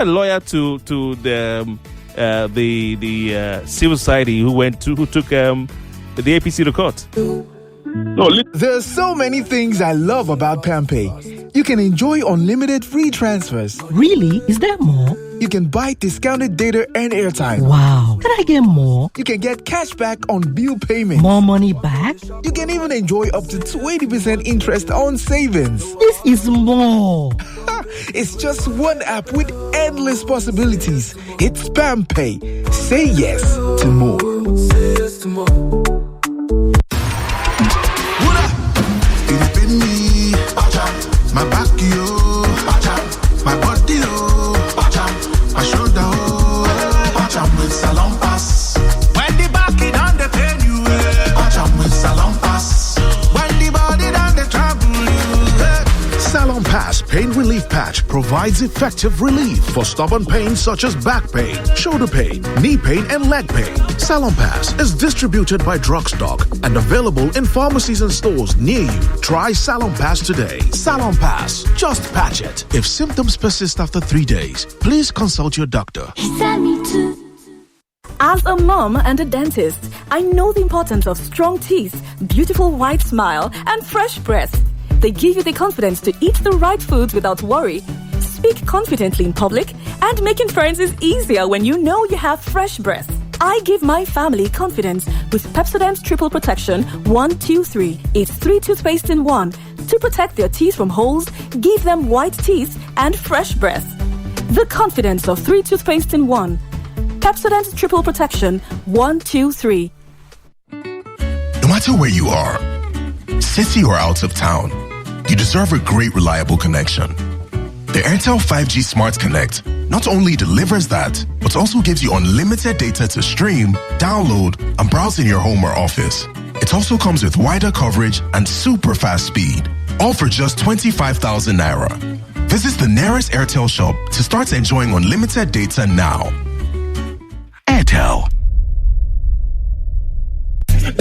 a lawyer to the civil society who took the APC to court. There's so many things I love about PalmPay. You can enjoy unlimited free transfers. Really? Is there more? You can buy discounted data and airtime. Wow. Can I get more? You can get cash back on bill payments. More money back? You can even enjoy up to 20% interest on savings. This is more. It's just one app with endless possibilities. It's PalmPay. Say yes to more. Say yes to more. My back, yo, my body, oh, my shoulder, oh, with Salon Pass. When the back is on the pain, you, with Salon Pass. When the body on the trouble, you, Salon Pass Pain Relief Patch provides effective relief for stubborn pain such as back pain, shoulder pain, knee pain, and leg pain. Salon Pass is distributed by Drugstock and available in pharmacies and stores near you. Try Salon Pass today. Salon Pass, just patch it. If symptoms persist after 3 days, please consult your doctor. As a mom and a dentist, I know the importance of strong teeth, beautiful white smile, and fresh breath. They give you the confidence to eat the right foods without worry, speak confidently in public, and making friends is easier when you know you have fresh breath. I give my family confidence with Pepsodent Triple Protection 1, 2, 3. It's 3 toothpaste in 1 to protect their teeth from holes, give them white teeth, and fresh breath. The confidence of 3 toothpaste in 1. Pepsodent Triple Protection 1, 2, 3. No matter where you are, city or out of town, you deserve a great reliable connection. The Airtel 5G Smart Connect not only delivers that, but also gives you unlimited data to stream, download, and browse in your home or office. It also comes with wider coverage and super fast speed, all for just 25,000 Naira. Visit the nearest Airtel shop to start enjoying unlimited data now. Airtel. Dirty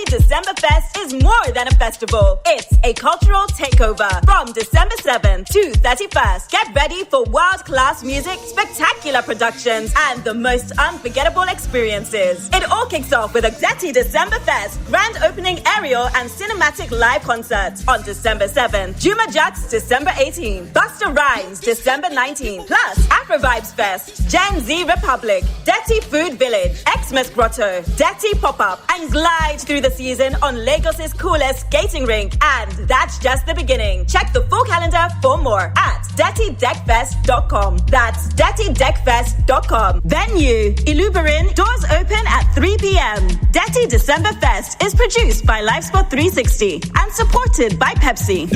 December Fest is more than a festival. It's a cultural takeover from December 7th to 31st. Get ready for world-class music, spectacular productions, and the most unforgettable experiences. It all kicks off with a Dirty December Fest grand opening aerial and cinematic live concert on December 7th. Juma Jux December 18th. Busta Rhymes December 19th. Plus Afro Vibes Fest, Gen Z Republic, Dirty Food Village, Xmas Grotto, Dirty Pop-Up, and glide through the season on Lagos's coolest skating rink. And that's just the beginning. Check the full calendar for more at dirtydeckfest.com. That's dirtydeckfest.com. Venue, Iluberin, doors open at 3 p.m. Dirty December Fest is produced by Livesport 360 and supported by Pepsi.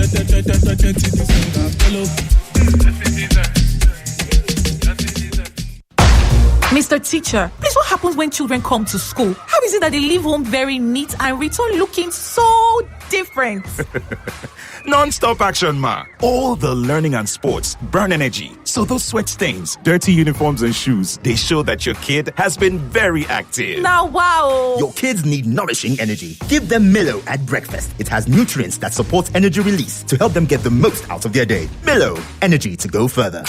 Mr. Teacher, please, what happens when children come to school? How is it that they leave home very neat and return looking so different? Non-stop action, ma. All the learning and sports burn energy. So those sweat stains, dirty uniforms and shoes, they show that your kid has been very active. Now, wow. Your kids need nourishing energy. Give them Milo at breakfast. It has nutrients that support energy release to help them get the most out of their day. Milo, energy to go further.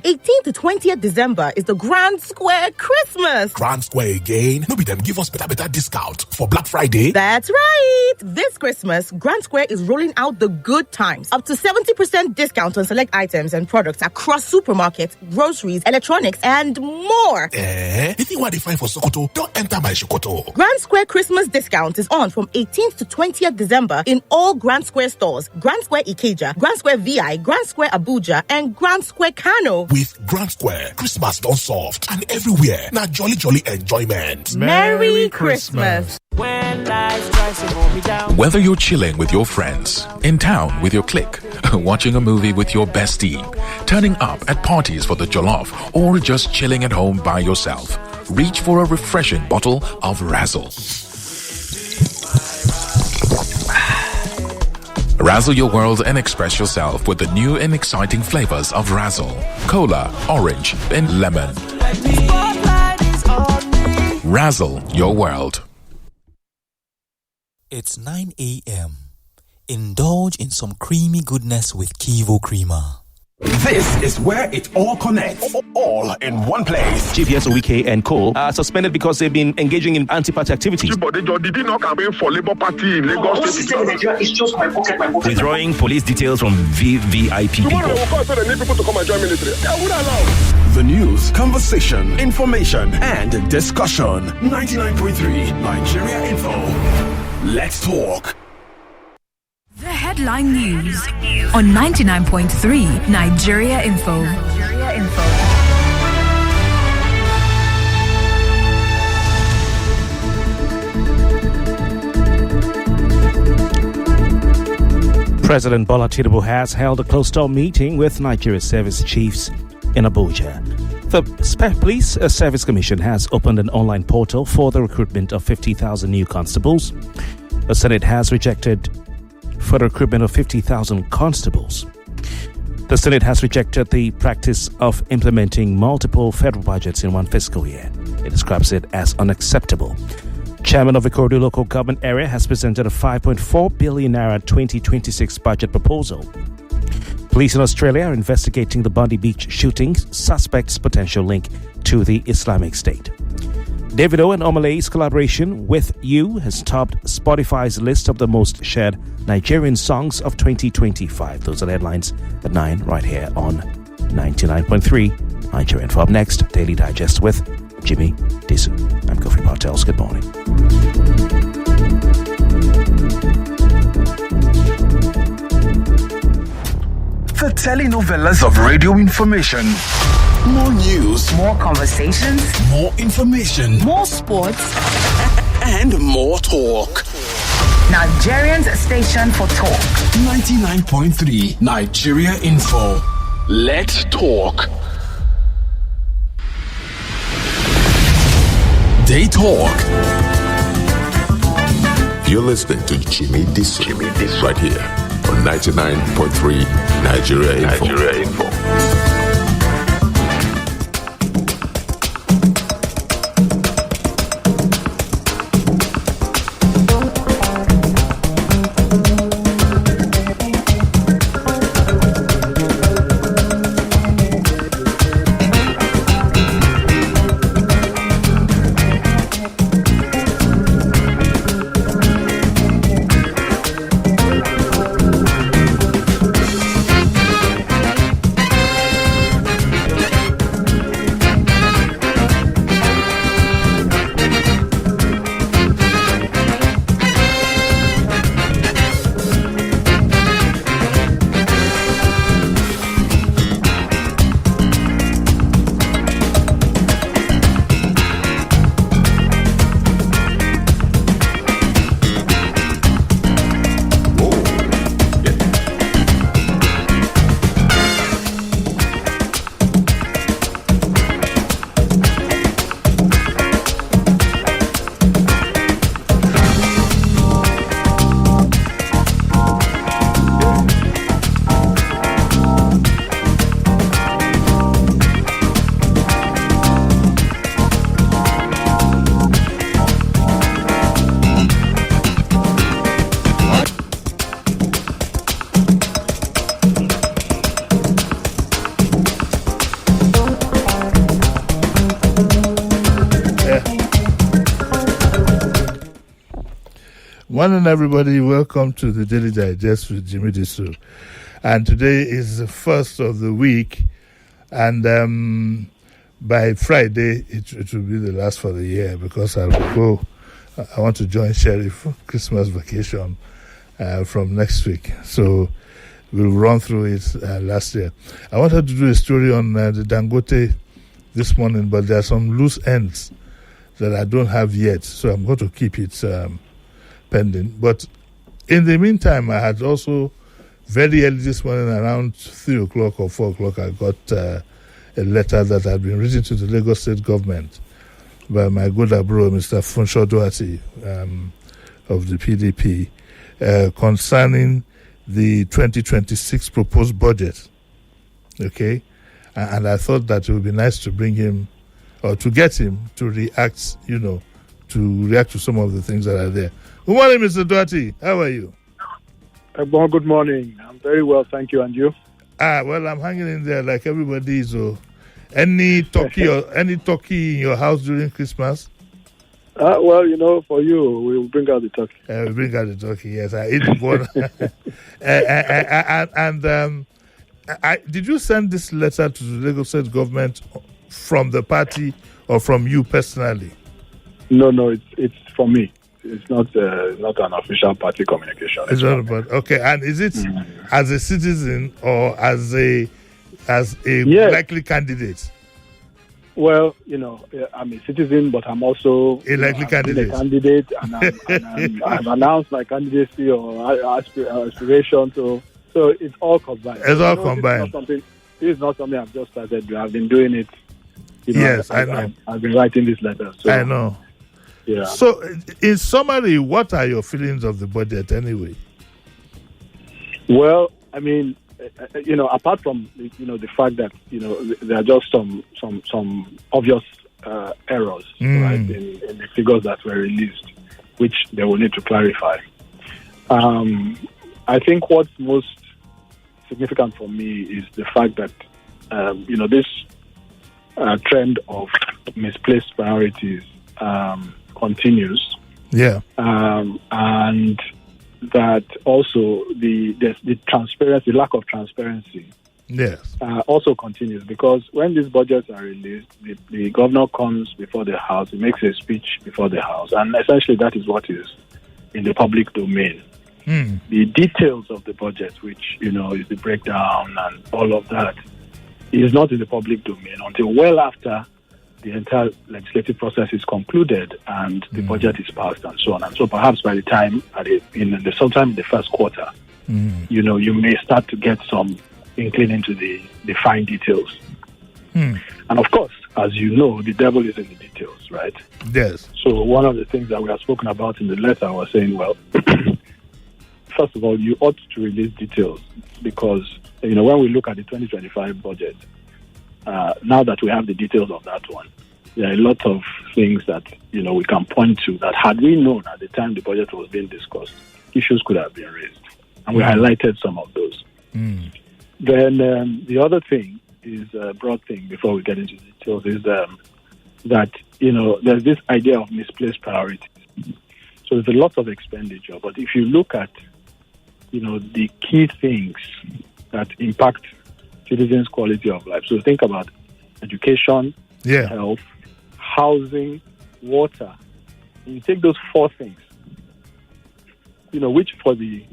18th to 20th December is the Grand Square Christmas. Grand Square again? No be them give us better discount for Black Friday. That's right. This Christmas, Grand Square is rolling out the good times. Up to 70% discount on select items and products across supermarkets, groceries, electronics, and more. If you want to find for Sokoto, don't enter my Sokoto. Grand Square Christmas discount is on from 18th to 20th December in all Grand Square stores. Grand Square Ikeja, Grand Square VI, Grand Square Abuja, and Grand Square Kano. With Grand Square, Christmas done soft and everywhere. Now jolly enjoyment. Merry Christmas. Whether you're chilling with your friends, in town with your clique, watching a movie with your bestie, turning up at parties for the jollof, or just chilling at home by yourself, reach for a refreshing bottle of Razzle. Razzle your world and express yourself with the new and exciting flavors of Razzle. Cola, orange, and lemon. Razzle your world. It's 9 a.m. Indulge in some creamy goodness with Kivo Creamer. This is where it all connects, all in one place. GPS, OWK, and Co. are suspended because they've been engaging in anti-party activities. Did he not campaign for Labour Party in Lagos State? In Nigeria, it's just my pocket. Withdrawing police details from VVIP people. Tomorrow, of course, they need people to come and join military. I would allow. The news, conversation, information, and discussion. 99.3 Nigeria Info. Let's talk. The headline news on 99.3 Nigeria Info. President Bola Tinubu has held a closed-door meeting with Nigeria service chiefs in Abuja. The Police Service Commission has opened an online portal for the recruitment of 50,000 new constables. The Senate has rejected for the recruitment of 50,000 constables. The Senate has rejected the practice of implementing multiple federal budgets in one fiscal year. It describes it as unacceptable. Chairman of the Ikorodu local government area has presented a 5.4 billion naira 2026 budget proposal. Police in Australia are investigating the Bondi Beach shootings, suspects' potential link to the Islamic State. Davido and Omalay's collaboration with You has topped Spotify's list of the most shared Nigerian songs of 2025. Those are the headlines at 9 right here on 99.3 Nigerian. For up next, Daily Digest with Jimi Disu. I'm Kofi Bartels. Good morning. The telenovelas of radio information. More news, more conversations, more information, more sports, and more talk. Nigerians station for talk. 99.3 Nigeria Info. Let's talk. They talk. You're listening to Jimi Disu right here on 99.3 Nigeria Info. Morning, everybody. Welcome to the Daily Digest with Jimi Disu. And today is the first of the week, and by Friday it will be the last for the year because I want to join Sherry for Christmas vacation from next week. So we'll run through it last year. I wanted to do a story on the Dangote this morning, but there are some loose ends that I don't have yet, so I'm going to keep it pending. But in the meantime, I had also very early this morning, around 3 o'clock or 4 o'clock, I got a letter that had been written to the Lagos State government by my good bro, Mr. Funsho Duarte of the PDP, concerning the 2026 proposed budget. Okay? And I thought that it would be nice to bring him, or to get him to react, to react to some of the things that are there. Good morning, Mr. Duarte. How are you? Well, good morning. I'm very well, thank you. And you? Well, I'm hanging in there like everybody. So, any turkey in your house during Christmas? Well, for you, we'll bring out the turkey. We bring out the turkey. Yes, I eat one. Did you send this letter to the Lagos State government from the party or from you personally? No, it's from me. It's not an official party communication. It's not about, okay, and is it as a citizen or as a likely candidate? Well, I'm a citizen, but I'm also a likely candidate. And I've announced my candidacy or aspiration. So it's all combined. It's all combined. This is not something I've just started. I've been doing it. Yes, I know. I've been writing this letter. So, I know. Yeah. So, in summary, what are your feelings of the budget anyway? Well, I mean, apart from the fact that there are just some obvious errors right in the figures that were released, which they will need to clarify. I think what's most significant for me is the fact that this trend of misplaced priorities continues. Yeah. And that also the transparency, lack of transparency, yes, also continues, because when these budgets are released, the governor comes before the House, he makes a speech before the House, and essentially that is what is in the public domain. The details of the budget, which is the breakdown and all of that, is not in the public domain until well after the entire legislative process is concluded and the budget is passed and so on. And so perhaps by the time, sometime in the first quarter, you may start to get some inkling into the fine details. And of course, as you know, the devil is in the details, right? Yes. So one of the things that we have spoken about in the letter was saying, well, first of all, you ought to release details, because, when we look at the 2025 budget, now that we have the details of that one, there are a lot of things that, we can point to that had we known at the time the budget was being discussed, issues could have been raised. And we highlighted some of those. Then the other thing is a broad thing before we get into the details is that, there's this idea of misplaced priorities. So there's a lot of expenditure. But if you look at, the key things that impact citizens' quality of life. So think about education, health, housing, water. And you take those four things, which for the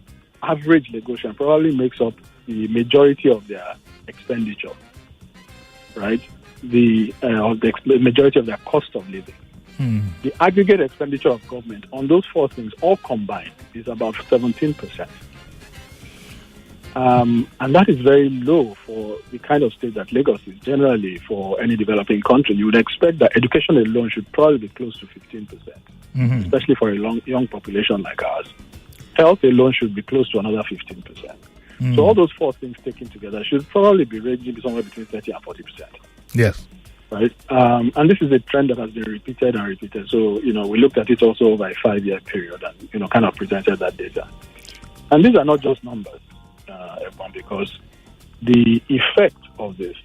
average Lagosian probably makes up the majority of their expenditure, right? The majority of their cost of living. The aggregate expenditure of government on those four things all combined is about 17%. And that is very low for the kind of state that Lagos is. Generally, for any developing country, you would expect that education alone should probably be close to 15%, especially for a young population like ours. Health alone should be close to another 15%. So all those four things taken together should probably be ranging somewhere between 30 and 40%. Yes. Right? And this is a trend that has been repeated and repeated. So, we looked at it also over a 5-year period and, kind of presented that data. And these are not just numbers, everyone, because the effect of this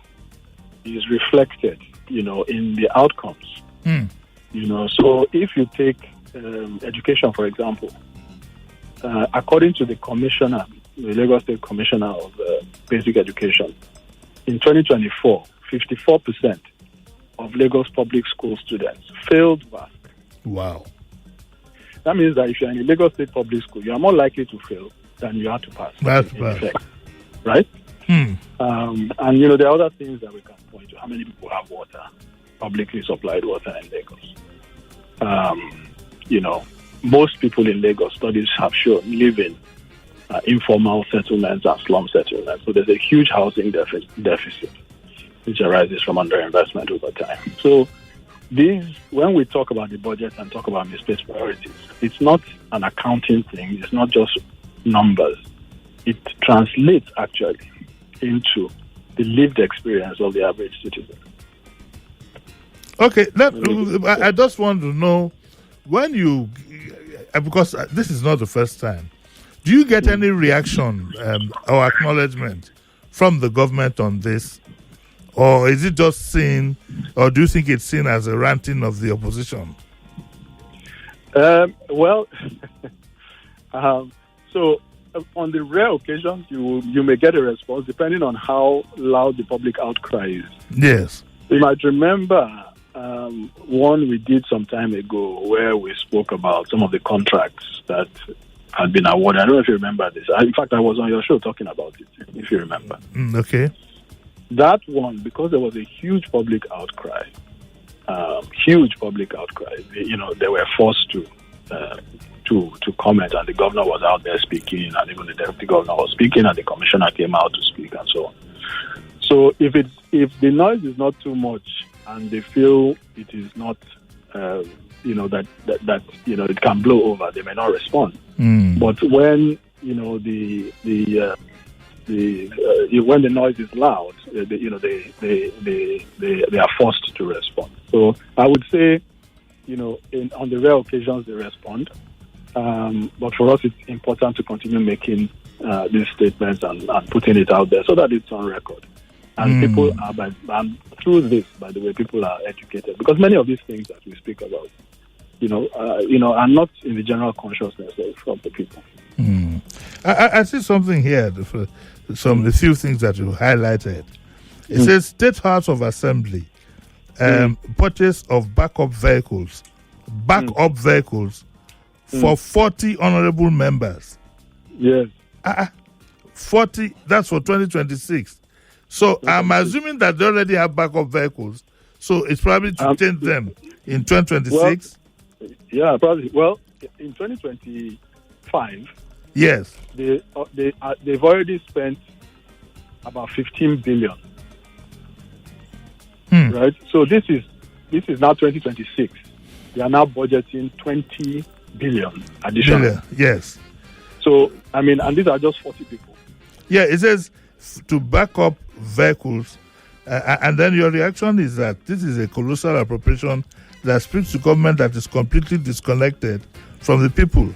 is reflected, in the outcomes. So if you take education, for example, according to the commissioner, the Lagos State Commissioner of Basic Education, in 2024, 54% of Lagos public school students failed VASC. Wow. That means that if you're in a Lagos State public school, you are more likely to fail than you are to pass. That's bad. Right? And, there are other things that we can point to. How many people have water, publicly supplied water in Lagos? Most people in Lagos, studies have shown, live in informal settlements and slum settlements. So there's a huge housing deficit, which arises from underinvestment over time. So when we talk about the budget and talk about misplaced priorities, it's not an accounting thing. It's not just numbers. It translates actually into the lived experience of the average citizen. Okay, I just want to know, when because this is not the first time, Do you get any reaction or acknowledgement from the government on this? Or is it just seen, or do you think it's seen as a ranting of the opposition? So on the rare occasions, you may get a response depending on how loud the public outcry is. Yes. You might remember one we did some time ago where we spoke about some of the contracts that had been awarded. I don't know if you remember this. In fact, I was on your show talking about it, if you remember. Okay. That one, because there was a huge public outcry, they were forced to comment, and the governor was out there speaking, and even the deputy governor was speaking, and the commissioner came out to speak, and so on. So if the noise is not too much, and they feel it is not, that it can blow over, they may not respond. But when when the noise is loud, they are forced to respond. So I would say, on the rare occasions they respond. But for us, it's important to continue making these statements and putting it out there so that it's on record. And people are, and through this, by the way, people are educated, because many of these things that we speak about, are not in the general consciousness of the people. I see something here, the few things that you highlighted. It says State House of Assembly, purchase of backup vehicles for 40 honorable members. Yes. 40, that's for 2026. So I'm assuming that they already have backup vehicles. So it's probably to change them in 2026. Yeah, probably. Well, in 2025, yes, they've already spent about 15 billion. Right. So this is now 2026. They are now budgeting 20 billion additional. Yes. So and these are just 40 people. Yeah, it says to back up vehicles, and then your reaction is that this is a colossal appropriation that speaks to government that is completely disconnected from the people.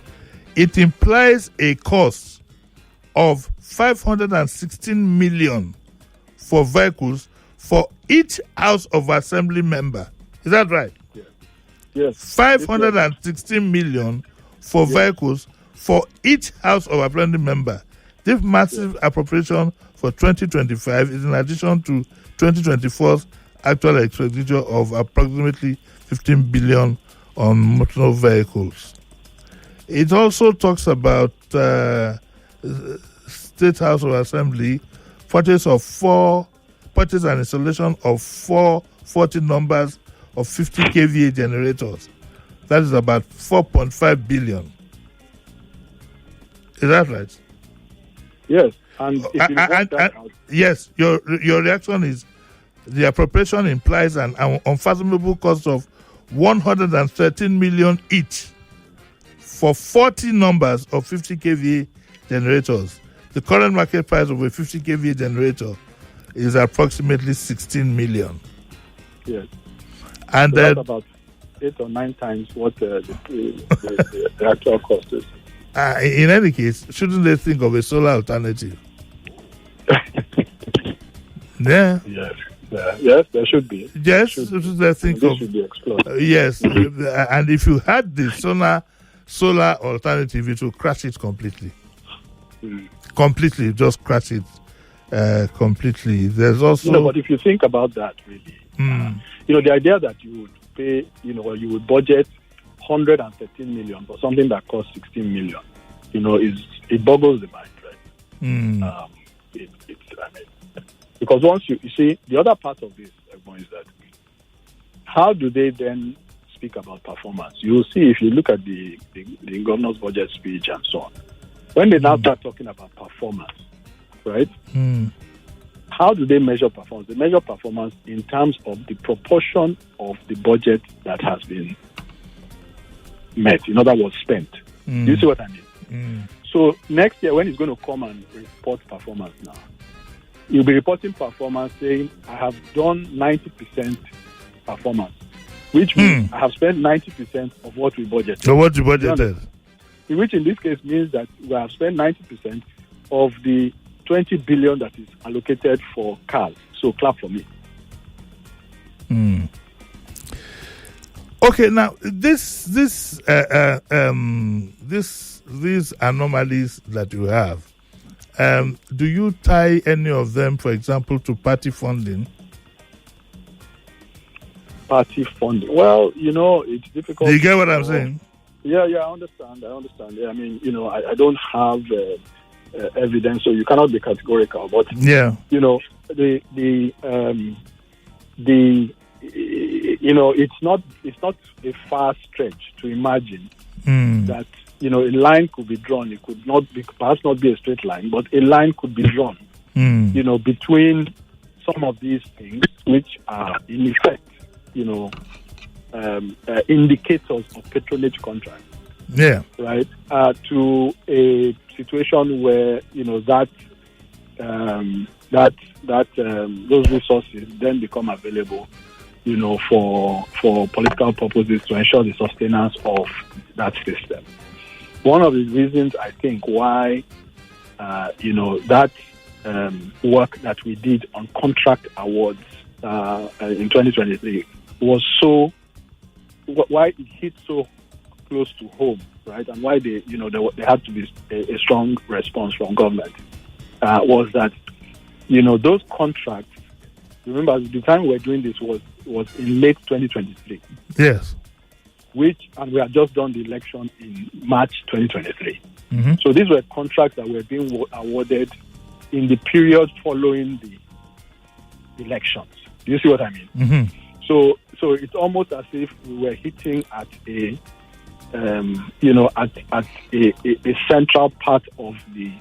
It implies a cost of 516 million for vehicles for each House of Assembly member. Is that right? Yes. 516 million for vehicles for each House of Assembly member. This massive appropriation for 2025 is in addition to 2024's actual expenditure of approximately 15 billion on motor vehicles. It also talks about State House of Assembly purchase and installation of 40 numbers of 50 kVA generators. That is about 4.5 billion. Is that right? Yes. And yes, your reaction is the appropriation implies an unfathomable cost of 113 million each for 40 numbers of 50 kVA generators. The current market price of a 50 kVA generator is approximately 16 million. Yes. And so then that's about 8 or 9 times what the actual cost is. In any case, shouldn't they think of a solar alternative? Yeah. Yes. Yes, there should be. Yes, should they think this of? Should be explored. Yes, and if you had the solar alternative, it will crash it completely. Completely, just crash it completely. There's also, but if you think about that, really, the idea that you would pay, you would budget 113 million for something that costs 16 million, it boggles the mind, right? Because once you see, the other part of this is that how do they then speak about performance? You will see if you look at the governor's budget speech and so on. When they now start talking about performance, right? How do they measure performance? They measure performance in terms of the proportion of the budget that has been met, in other words, spent. Do you see what I mean? So next year, when he's going to come and report performance now, he'll be reporting performance saying, I have done 90% performance, which means I have spent 90% of what we budgeted. So what you budgeted? which in this case means that we have spent 90% of the 20 billion that is allocated for cars. So clap for me. Okay, now these anomalies that you have, do you tie any of them, for example, to party funding? Party funding. Well, it's difficult. Do you get what I'm saying? Yeah, I understand. Yeah, I mean, I don't have evidence, so you cannot be categorical. But yeah, it's not a far stretch to imagine that a line could be drawn. It could not be, perhaps not be a straight line, but a line could be drawn. Between some of these things, which are in effect, indicators of patronage contracts. Yeah. Right. To a situation where those resources then become available, for political purposes to ensure the sustenance of that system. One of the reasons I think why that work that we did on contract awards in 2023 was why it hit so close to home, right? And why there had to be a strong response from government was that those contracts. Remember, the time we were doing this was in late 2023. Yes. And we had just done the election in March 2023. Mm-hmm. So these were contracts that were being awarded in the period following the elections. Do you see what I mean? Mm-hmm. So it's almost as if we were hitting at a central part of the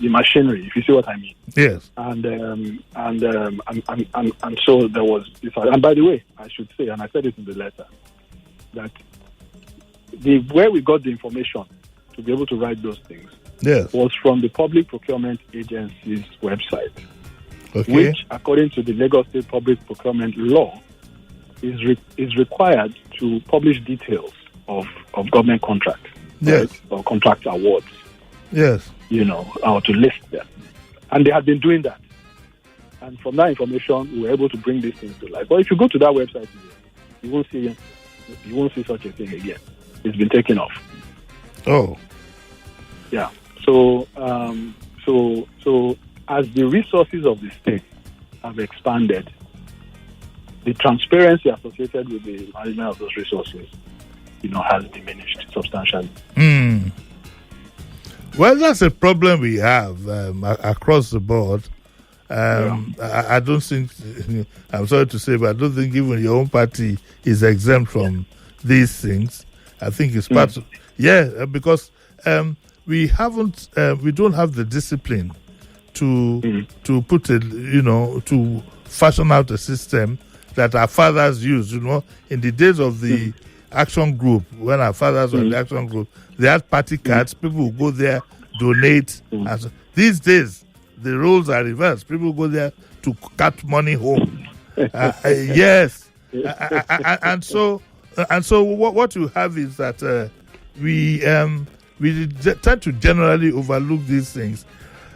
machinery, if you see what I mean. Yes. And so there was this. And by the way, I should say, and I said it in the letter, that where we got the information to be able to write those things was from the Public Procurement Agency's website, which, according to the Lagos State Public Procurement Law, is required to publish details of government contracts, right? Or contract awards. Yes. Or to list them. And they had been doing that. And from that information, we were able to bring these things to life. But if you go to that website, you won't see such a thing again. It's been taken off. Oh. Yeah. So as the resources of the state have expanded, the transparency associated with the management of those resources, has diminished substantially. Well, that's a problem we have across the board. I don't think, I'm sorry to say, but I don't think even your own party is exempt from these things. I think it's part of, because we don't have the discipline to put it, to fashion out a system that our fathers used, in the days of the action group, when our fathers were in the action group, they had party cards. People would go there, donate. And so, these days, the roles are reversed. People go there to cut money home. Yes. And so what you have is that we tend to generally overlook these things.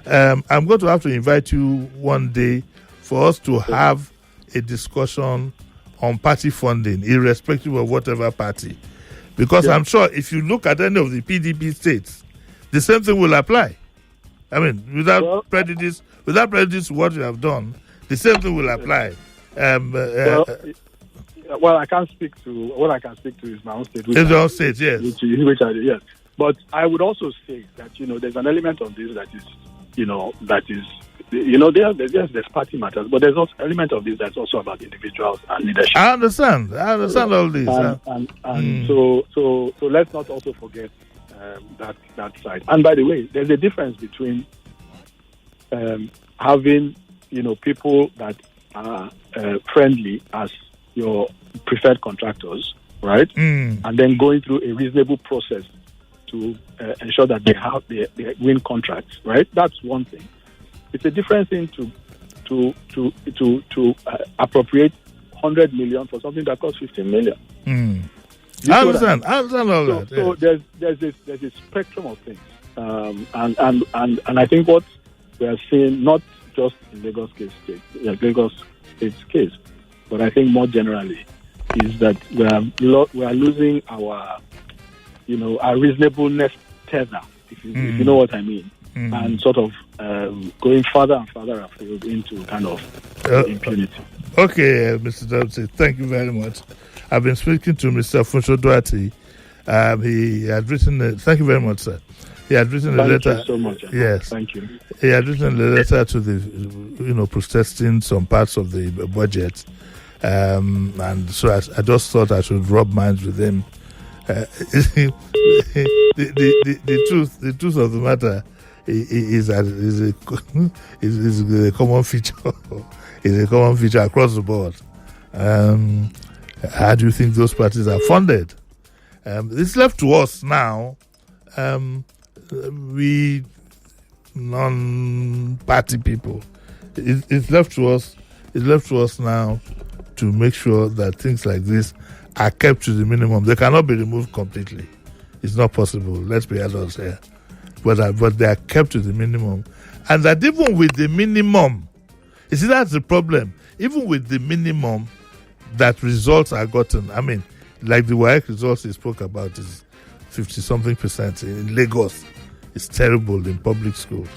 I'm going to have to invite you one day for us to have a discussion on party funding, irrespective of whatever party. Because I'm sure if you look at any of the PDP states, the same thing will apply. I mean, without prejudice, what you have done, the same thing will apply. Well, I can't speak to. What I can speak to is my own state. It's your own state, yes. Which I do, yes. But I would also say that there's an element of this that is, there's party matters, but there's also an element of this that's also about individuals and leadership. I understand all this. So let's not also forget that side. And by the way, there's a difference between having people that are friendly as your preferred contractors, right? And then going through a reasonable process to ensure that they win contracts, right? That's one thing. It's a different thing to appropriate 100 million for something that costs 15 million. I understand all that. So there's a spectrum of things, and I think what we are seeing, not just in Lagos State's case, but I think more generally, is that we are losing our reasonableness tether, if you know what I mean, and sort of going further and further afield into kind of impunity. Okay, Mr. Dempsey, thank you very much. I've been speaking to Mr. Funsho Duarte. He had written thank you very much, sir. He had written a letter. Thank you so much. Yes. Thank you. He had written a letter to the, protesting some parts of the budget. And so I just thought I should rub minds with him. The truth of the matter is that is a common feature. Is a common feature across the board. How do you think those parties are funded? It's left to us now. We non-party people. It's left to us. It's left to us now to make sure that things like this are kept to the minimum. They cannot be removed completely. It's not possible. Let's be adults here. But they are kept to the minimum, and that even with the minimum, you see, that's the problem. Even with the minimum, that results are gotten. I mean, like the WAEC results he spoke about is 50-something% in Lagos. It's terrible in public schools.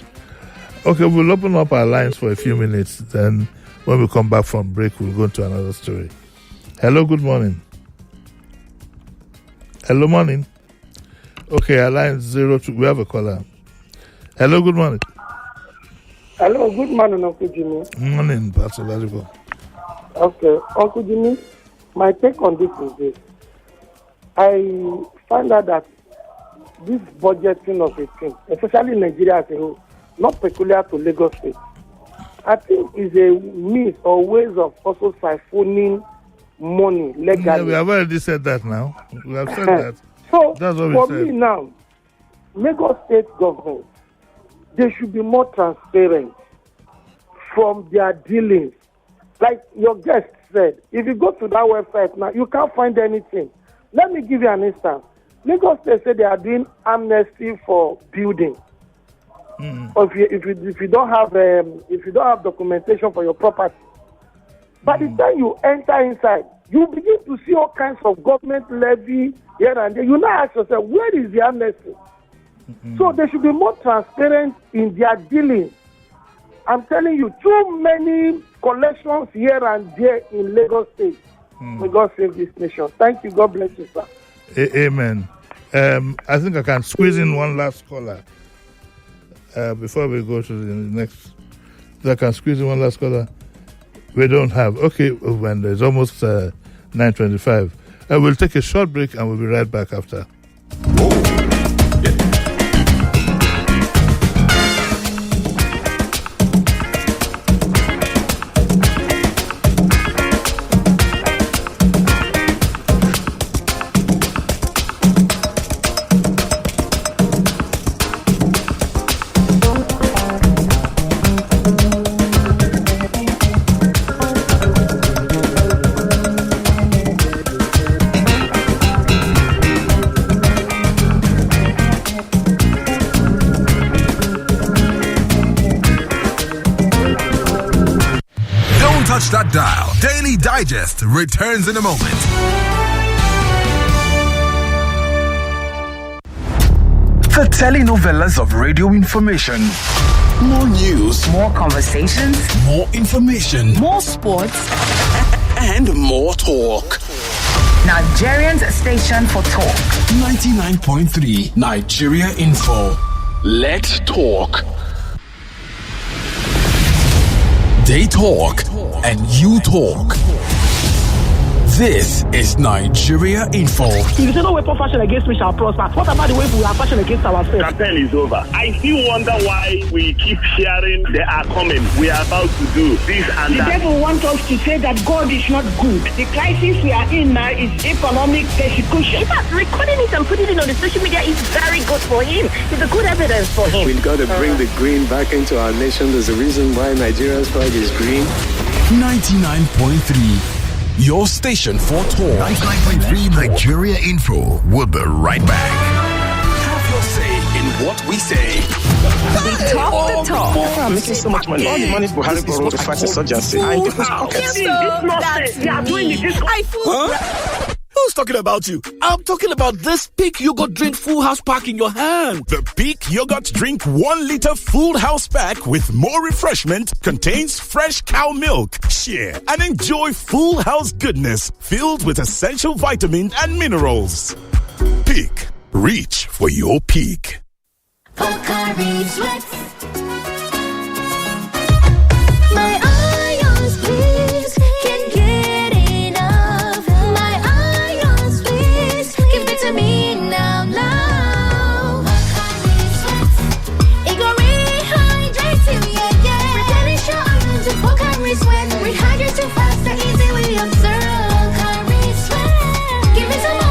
Okay, we'll open up our lines for a few minutes. Then when we come back from break, we'll go into another story. Hello, good morning. Hello, morning. Okay, our line 02. We have a caller. Hello, good morning. Hello, good morning, Uncle Jimmy. Morning, Pastor Ladipo. Okay, Uncle Jimmy, my take on this is this. I find out that this budgeting of a thing, especially in Nigeria as a whole, not peculiar to Lagos State, I think is a means or ways of also siphoning money legally. Yeah, we have already said that now. We have said that. So, that's what for we said. me now, Lagos State government, they should be more transparent from their dealings. Like your guest said, if you go to that website now, you can't find anything. Let me give you an instance. Lagos State said they are doing amnesty for building. Or if you don't have documentation for your property, by the time you enter inside, you begin to see all kinds of government levy here and there. You now ask yourself, where is the amnesty? So they should be more transparent in their dealings. I'm telling you, too many collections here and there in Lagos State. May God save this nation. Thank you. God bless you, sir. Amen. I think I can squeeze in one last caller before we go to the next. I can squeeze in one last caller. We don't have. Okay, when it's almost 9:25. We'll take a short break and we'll be right back after. Touch that dial. Daily Digest returns in a moment. The telenovelas of radio information. More news. More conversations. More information. More sports. And more talk. Nigerians station for talk. 99.3 Nigeria Info. Let's talk. They talk and you talk. This is Nigeria Info. If you say no weapon fashion against me shall prosper, what about the way we are fashion against ourselves? Campaign is over. I still wonder why we keep hearing they are coming. We are about to do this and that. The devil wants us to say that God is not good. The crisis we are in now is economic persecution. In fact, recording it and putting it on the social media is very good for him. It's a good evidence for him. We've got to bring the green back into our nation. There's a reason why Nigeria's flag is green. 99.3 your station for talk. 99.3 Nigeria Info. We'll be right back. Have your say in what we say. We talk the talk. I'm making so much money. All the money Buhari borrowed to fight insurgency. And people's pockets. Who's talking about you? I'm talking about this Peak Yogurt Drink Full House Pack in your hand. The Peak Yogurt Drink 1 liter Full House Pack with more refreshment contains fresh cow milk. Share and enjoy full house goodness filled with essential vitamins and minerals. Peak. Reach for your peak. Pocari Sweat. My ions, please, can't get enough. My ions, please, give it to me now. Pocari Sweat. It gon' rehydrate you, yeah. Replenish your ions with Pocari Sweat. Rehydrate you faster, easily observe. Pocari Sweat. Give it some more.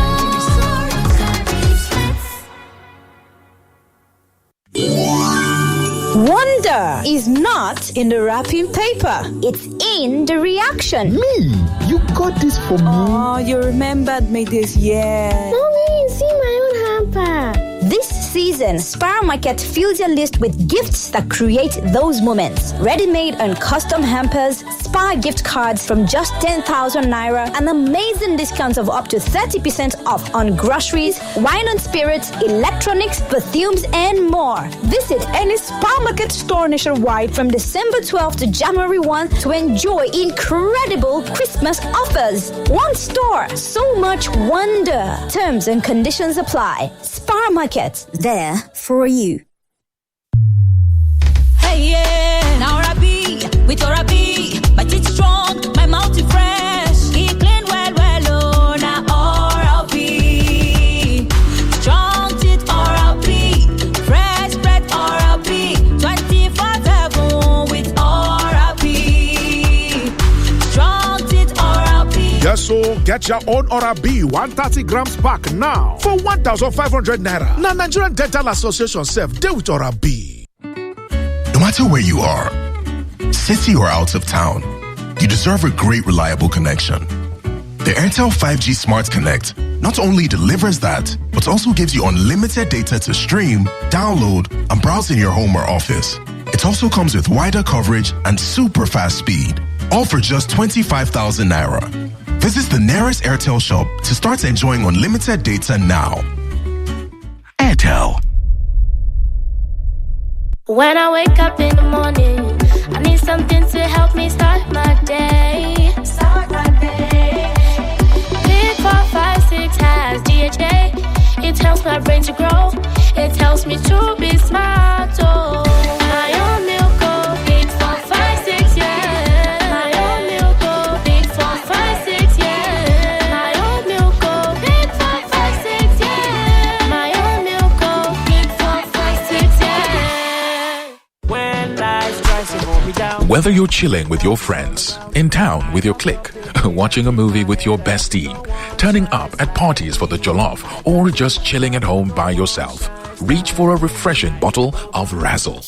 Wonder is not in the wrapping paper. It's in the reaction. Me? You got this for me? Oh, you remembered me this year. Mommy, see my own hamper. This season, Spar Market fills your list with gifts that create those moments. Ready-made and custom hampers, Spar gift cards from just 10,000 naira, and amazing discounts of up to 30% off on groceries, wine and spirits, electronics, perfumes, and more. Visit any Spar Market store nationwide from December 12th to January 1 to enjoy incredible Christmas offers. One store, so much wonder. Terms and conditions apply. Spar Market, there for you. Hey, yeah, now Rabi, with Orabi, but it's strong, my mouth is fresh, it clean well, oh, now Orabi, strong teeth Orabi, fresh bread Orabi, 24/7 with Orabi, strong teeth Orabi. Yes, so get your own Orabi 130 grams pack now for 1,500 naira. Now Nigerian Dental Association serve day with Orabi. No matter where you are, city or out of town, you deserve a great, reliable connection. The Airtel 5G Smart Connect not only delivers that, but also gives you unlimited data to stream, download, and browse in your home or office. It also comes with wider coverage and super fast speed, all for just 25,000 naira. Visit the nearest Airtel shop to start enjoying unlimited data now. Airtel. When I wake up in the morning, I need something to help me start my day. Pick 4, 5, 6 has DHA. It helps my brain to grow. It helps me to be smart. Oh, my own milk, oh, Pick 4, 5, 6, yeah. My own milk, oh, Pick 4, 5, 6, yeah. My own milk, oh, Pick 4, 5, 6, yeah. My own milk, oh, Pick 4, 5, 6, yeah. Whether you're chilling with your friends, in town with your clique, watching a movie with your bestie, turning up at parties for the jollof, or just chilling at home by yourself, reach for a refreshing bottle of Razzle.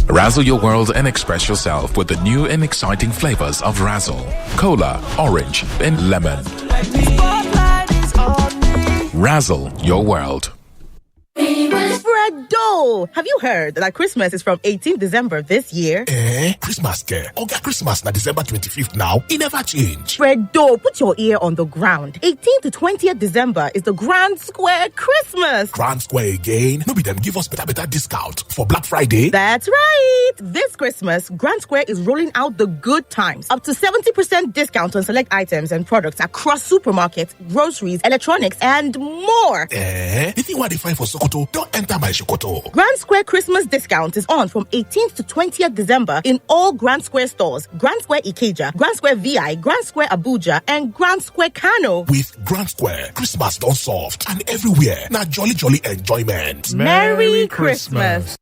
Razzle your world and express yourself with the new and exciting flavors of Razzle. Cola, orange, and lemon. Razzle your world. Fredo! Have you heard that Christmas is from 18th December this year? Christmas care. Okay, Christmas na December 25th now. It never change. Fredo, put your ear on the ground. 18th to 20th December is the Grand Square Christmas. Grand Square again? No be them give us better discount for Black Friday. That's right. This Christmas, Grand Square is rolling out the good times. Up to 70% discount on select items and products across supermarkets, groceries, electronics, and more. The thing what they find for Sokoto, don't enter my Sokoto. Grand Square Christmas discount is on from 18th to 20th December in all Grand Square stores. Grand Square Ikeja, Grand Square VI, Grand Square Abuja, and Grand Square Kano. With Grand Square, Christmas done soft and everywhere. Now jolly enjoyment. Merry Christmas.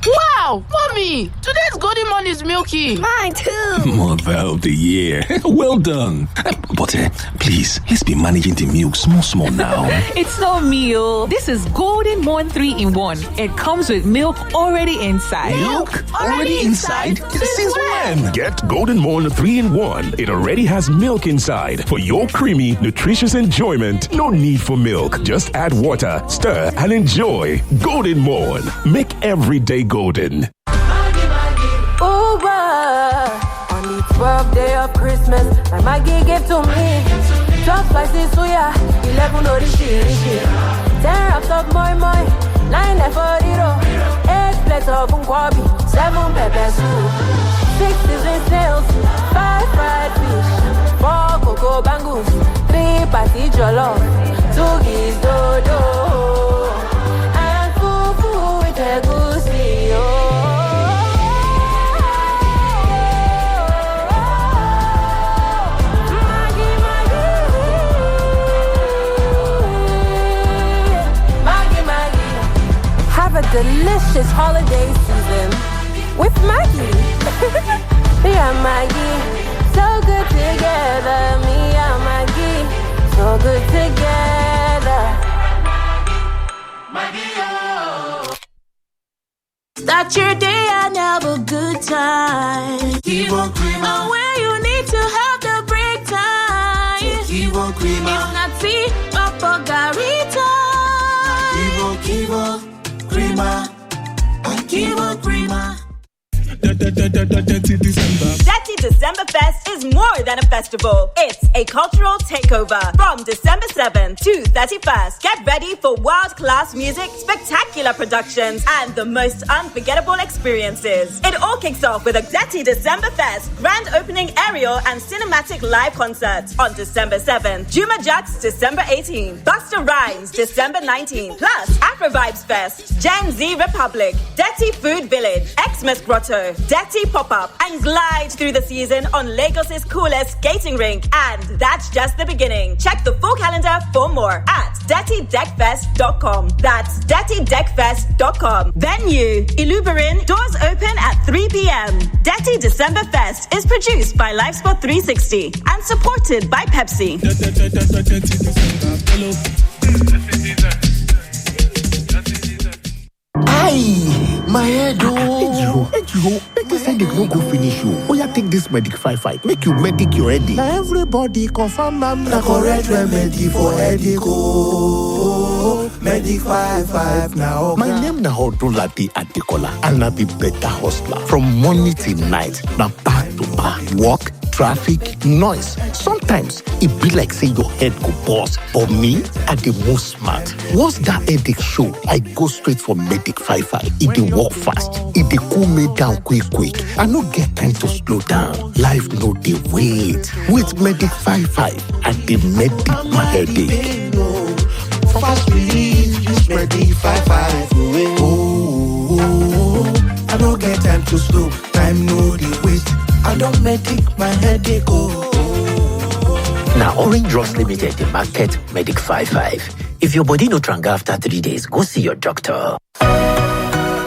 Wow, mommy, today's golden morning is milky. Mine too. Mother of the year. Well done. But please, let's be managing the milk small now. It's not meal. This is Golden Morn 3-in-1. It comes with milk already inside. Milk already inside? Since when? Get Golden Morn 3-in-1. It already has milk inside for your creamy, nutritious enjoyment. No need for milk. Just add water, stir, and enjoy. Golden Morn. Make every day golden. Uber, on the 12th day of Christmas, my Maggie gave to me 12 spices suya, 11 orishi, 10 wraps of moi moi, 9 eforido, 8 plates of unkwabi, 7 pepper soup, 6 season snails, 5 fried fish, 4 cocoa bangus, 3 patty jollof, 2 geese dodo, and fufu with egusi, a delicious holiday season with Maggie. Me and Maggie, so good together. Me and Maggie, so good together. Maggie, oh. Start your day and have a good time. Kivo Creamer. And where you need to have the break time. Kivo Creamer. If not tea, Papa Garita. Kivo Creamer. Kivo Creamer. Dirty December Fest is more than a festival. It's a cultural takeover from December 7th to 31st. Get ready for world-class music, spectacular productions, and the most unforgettable experiences. It all kicks off with a Dirty December Fest grand opening aerial and cinematic live concert on December 7th. Juma Jux December 18th. Buster Rhymes December 19th. Plus Afro Vibes Fest, Gen Z Republic, Dirty Food Village, Xmas Grotto, Dirty Pop-Up, and glide through the season on Lagos's coolest skating rink. And that's just the beginning. Check the full calendar for more at dirtydeckfest.com. That's dirtydeckfest.com. Venue, Iluberin, doors open at 3 p.m. Dirty December Fest is produced by LifeSpot 360 and supported by Pepsi. Aye, my head, oh. Make this headache no go finish you. Oh, yeah, take this Medic 5-5. Make you medic your headache. Now everybody confirm I'm the correct remedy for headache, oh. Medic 5-5 now. My name na Odunlade Adekola, and I be better hustler. From morning till night, now back to back. Work, traffic, noise. Sometimes it be like say your head go bust. But me, I the most smart. Once that headache show, I go straight for Medic 5-5. It dey work fast. It dey cool me down quick. I no get time to slow down. Life no dey wait. With Medic 5-5, I dey medic my headache. Fast relief, use Medic 5-5. Oh, I don't get time to slow. Time no dey waste. I don't medic my headache. Now, Orange Drugs Limited, the market Medic 5-5. If your body no tranga after 3 days, go see your doctor.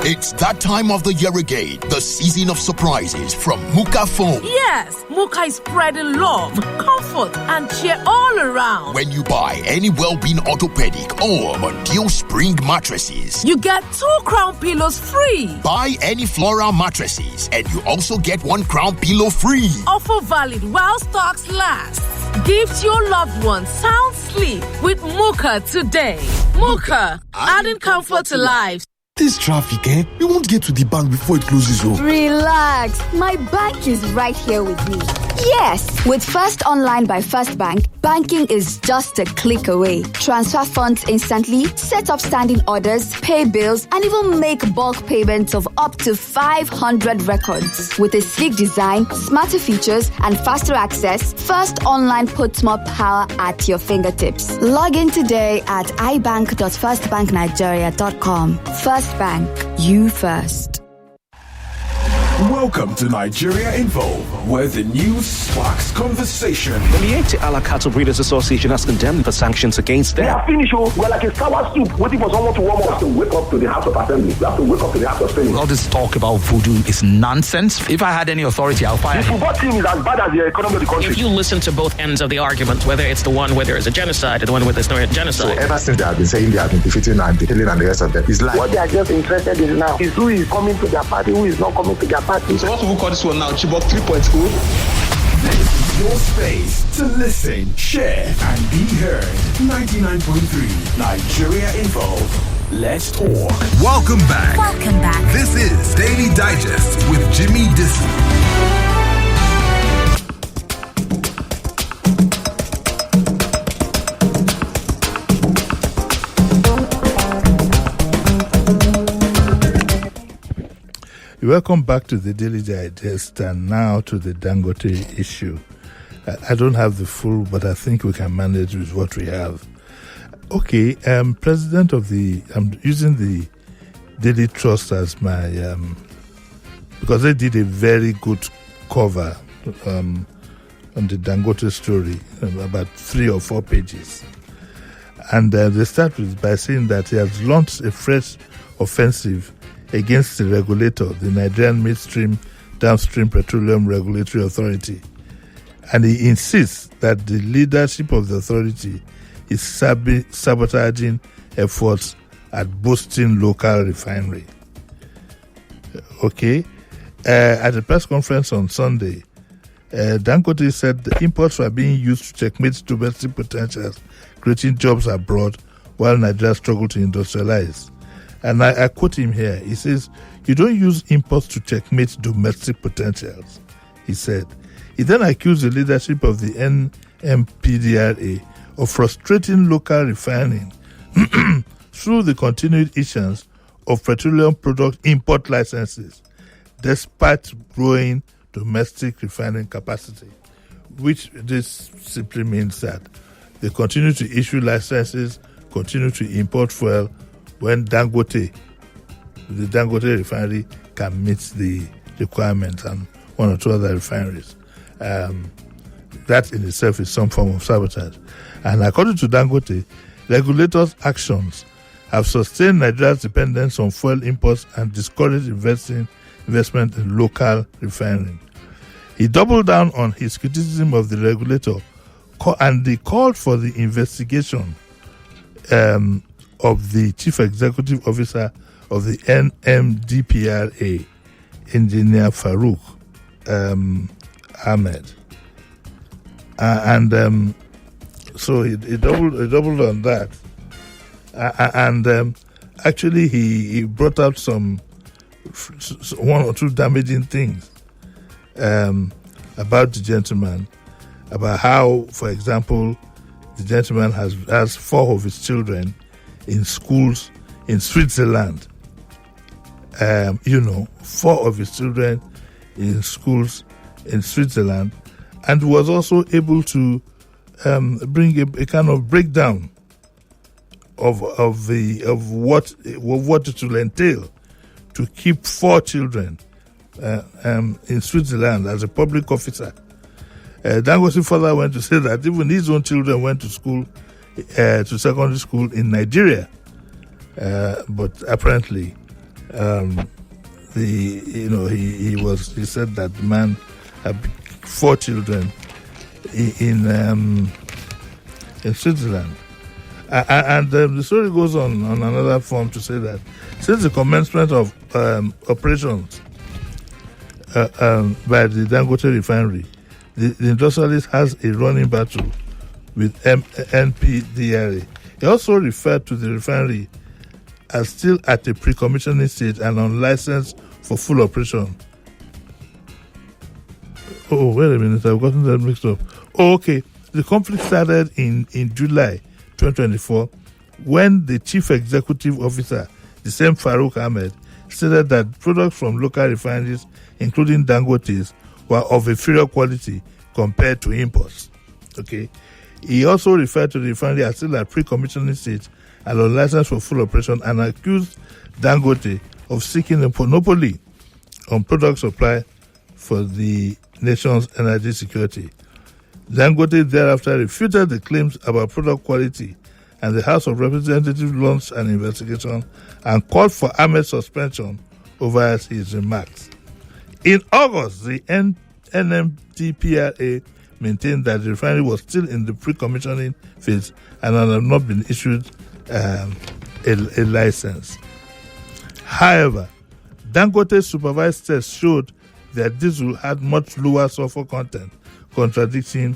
It's that time of the year again, the season of surprises from Muka Foam. Yes, Muka is spreading love, comfort, and cheer all around. When you buy any well-being orthopedic or Mondial Spring mattresses, you get 2 crown pillows free. Buy any floral mattresses, and you also get 1 crown pillow free. Offer valid while stocks last. Give your loved ones sound sleep with Muka today. Muka, adding comfort to life. This traffic, we won't get to the bank before it closes. Relax. My bank is right here with me. Yes, with First Online by First Bank, banking is just a click away. Transfer funds instantly, set up standing orders, pay bills, and even make bulk payments of up to 500 records. With a sleek design, smarter features, and faster access, First Online puts more power at your fingertips. Log in today at ibank.firstbanknigeria.com. First Bank, you first. Welcome to Nigeria Info, where the news sparks conversation. The Miete Ala Cattle Breeders Association has condemned the sanctions against them. We are finished. We're like a sour soup waiting for someone to warm up. We have to wake up to the House of Assembly. We have to wake up to the House of Senate. All this talk about voodoo is nonsense. If I had any authority, I'll fire him. The football team is as bad as the economy of the country. If you listen to both ends of the argument, whether it's the one where there is a genocide or the one where there's no genocide. So ever since they have been saying they have been defeating and killing and the rest of them, it's like what they are just interested in now is who is coming to their party, who is not coming to their party. So what people call this one now, Chibok 3.0. This is your space to listen, share, and be heard. 99.3 Nigeria Info. Let's talk. Welcome back. Welcome back. This is Daily Digest with Jimi Disu. Welcome back to the Daily Digest and now to the Dangote issue. I don't have the full, but I think we can manage with what we have. Okay, president of I'm using the Daily Trust as my, because they did a very good cover on the Dangote story, about 3 or 4 pages. And they start by saying that he has launched a fresh offensive against the regulator, the Nigerian Midstream Downstream Petroleum Regulatory Authority. And he insists that the leadership of the authority is sabotaging efforts at boosting local refinery. Okay. At a press conference on Sunday, Dangote said the imports were being used to checkmate domestic potentials, creating jobs abroad while Nigeria struggled to industrialize. And I quote him here. He says, "You don't use imports to checkmate domestic potentials," he said. He then accused the leadership of the NMPDRA of frustrating local refining through the continued issuance of petroleum product import licenses, despite growing domestic refining capacity, which this simply means that they continue to issue licenses, continue to import fuel, when the Dangote refinery can meet the requirements and 1 or 2 other refineries. That in itself is some form of sabotage. And according to Dangote, regulators' actions have sustained Nigeria's dependence on fuel imports and discouraged investment in local refining. He doubled down on his criticism of the regulator and he called for the investigation of the Chief Executive Officer of the NMDPRA, Engineer Farouk Ahmed. So he doubled on that. Actually, he brought out some 1 or 2 damaging things about the gentleman, about how, for example, the gentleman has 4 of his children in schools in Switzerland. 4 of his children in schools in Switzerland, and was also able to bring a kind of breakdown of what it will entail to keep 4 children in Switzerland as a public officer. Dangote further went to say that even his own children went to school, to secondary school in Nigeria, but apparently, he said that the man had 4 children in Switzerland, and the story goes on another form to say that since the commencement of operations by the Dangote refinery, the industrialist has a running battle with NPDRA. He also referred to the refinery as still at a pre-commissioning stage and unlicensed for full operation. Oh, wait a minute, I've gotten that mixed up. Oh, okay. The conflict started in July 2024 when the Chief Executive Officer, the same Farouk Ahmed, stated that products from local refineries, including Dangote's, were of inferior quality compared to imports. Okay. He also referred to the refinery as still at pre-commissioning stage and unlicensed for full operation, and accused Dangote of seeking a monopoly on product supply for the nation's energy security. Dangote thereafter refuted the claims about product quality, and the House of Representatives launched an investigation and called for Ahmed's suspension over his remarks. In August, the NMDPRA maintained that the refinery was still in the pre-commissioning phase and had not been issued a license. However, Dangote's supervised tests showed that diesel had much lower sulfur content, contradicting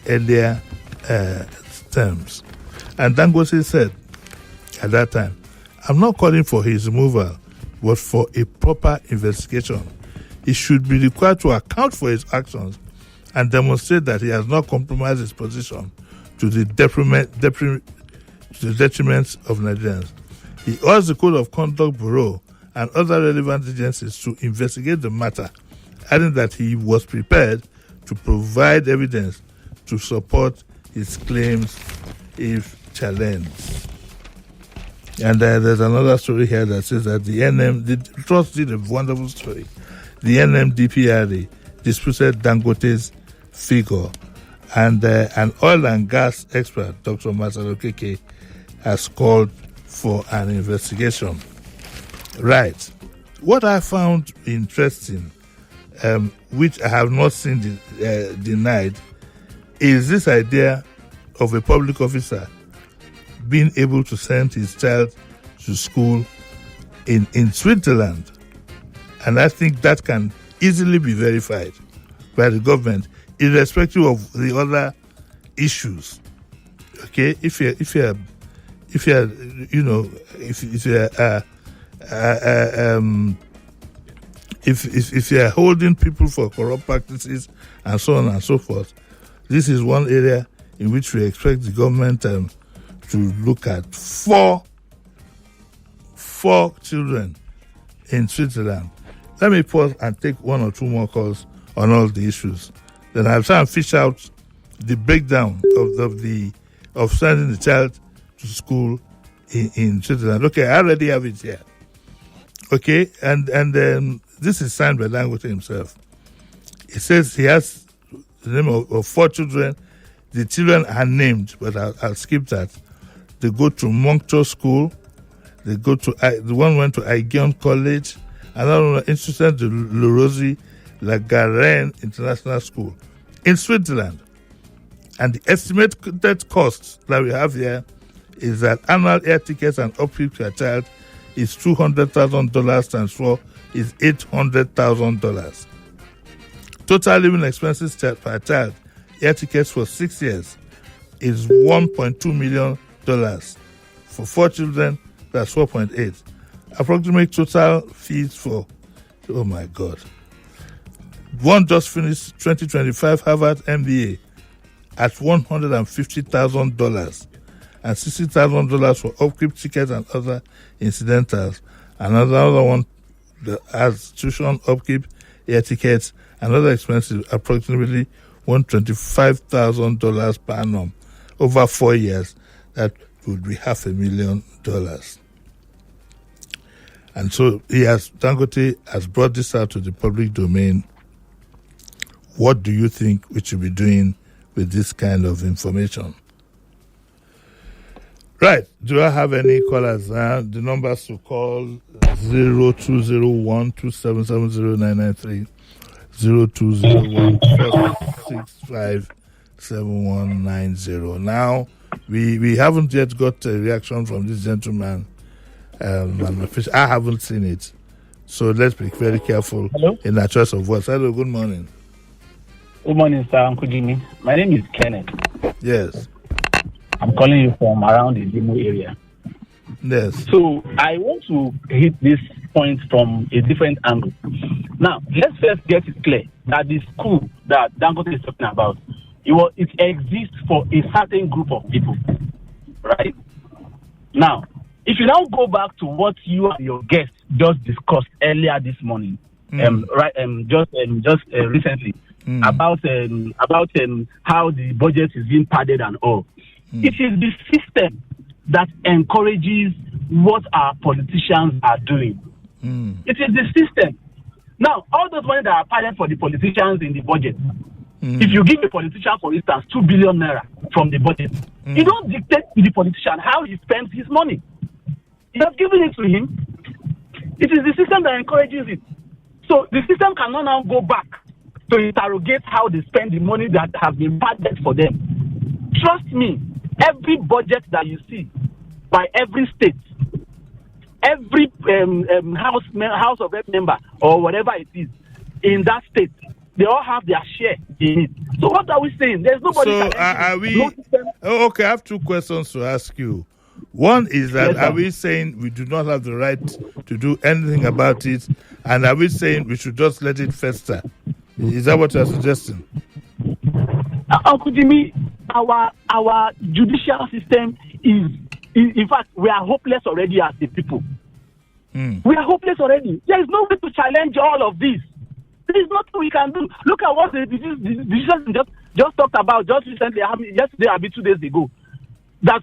earlier terms. And Dangote said at that time, "I'm not calling for his removal, but for a proper investigation. He should be required to account for his actions and demonstrate that he has not compromised his position to the detriment of Nigerians." He urged the Code of Conduct Bureau and other relevant agencies to investigate the matter, adding that he was prepared to provide evidence to support his claims if challenged. And there's another story here that says that the Trust did a wonderful story. The NMDPRA disputed Dangote's figure, and an oil and gas expert, Dr. Masaro Keke, has called for an investigation. Right. What I found interesting, which I have not seen denied, is this idea of a public officer being able to send his child to school in Switzerland. And I think that can easily be verified by the government, irrespective of the other issues. Okay, if you're holding people for corrupt practices and so on and so forth, this is one area in which we expect the government to look at. Four children in Switzerland. Let me pause and take one or two more calls on all the issues. Then I'll try and fish out the breakdown of sending the child to school in Switzerland. Okay, I already have it here. Okay, and this is signed by Dangote himself. It says he has the name of 4 children. The children are named, but I'll skip that. They go to Moncton School. They go to the one went to Aigion College. Another one Institut de l'Orosie La Garenne International School in Switzerland. And the estimated costs that we have here is that annual air tickets and upkeep to a child is $200,000 times 4 is $800,000. Total living expenses per child, air tickets for 6 years, is $1.2 million. For 4 children, that's 4.8. Approximate total fees for, oh my God. One just finished 2025 Harvard MBA at $150,000 and $60,000 for upkeep tickets and other incidentals. Another one that has tuition, upkeep, air tickets, and other expenses, approximately $125,000 per annum over 4 years. That would be $500,000. And so Dangote has brought this out to the public domain. What do you think we should be doing with this kind of information? Right. Do I have any callers? The numbers to call 0201-2770-993, 0201-465-7190. Now, we haven't yet got a reaction from this gentleman. I haven't seen it. So let's be very careful in our choice of words. Hello, good morning. Good morning, sir. Uncle Jimmy. My name is Kenneth. Yes. I'm calling you from around the Limo area. Yes. So I want to hit this point from a different angle. Now, let's first get it clear that the school that Dangote is talking about, it exists for a certain group of people, right? Now, if you now go back to what you and your guest just discussed earlier this morning, just recently, about how the budget is being padded and all. It is the system that encourages what our politicians are doing. It is the system. Now, all those money that are piled for the politicians in the budget, if you give a politician, for instance, 2 billion naira from the budget, you don't dictate to the politician how he spends his money. You have given it to him. It is the system that encourages it. So the system cannot now go back to interrogate how they spend the money that has been budgeted for them. Trust me, every budget that you see by every state, every house of rep member or whatever it is in that state, they all have their share in it. So what are we saying? There's nobody. So are we? Okay, I have two questions to ask you. One is that are we saying we do not have the right to do anything about it, and are we saying we should just let it fester? Is that what you're suggesting? Uncle Jimmy, our judicial system is in fact, we are hopeless already as the people. We are hopeless already. There is no way to challenge all of this. There is nothing we can do. Look at what the decision just talked about just recently, yesterday or 2 days ago. That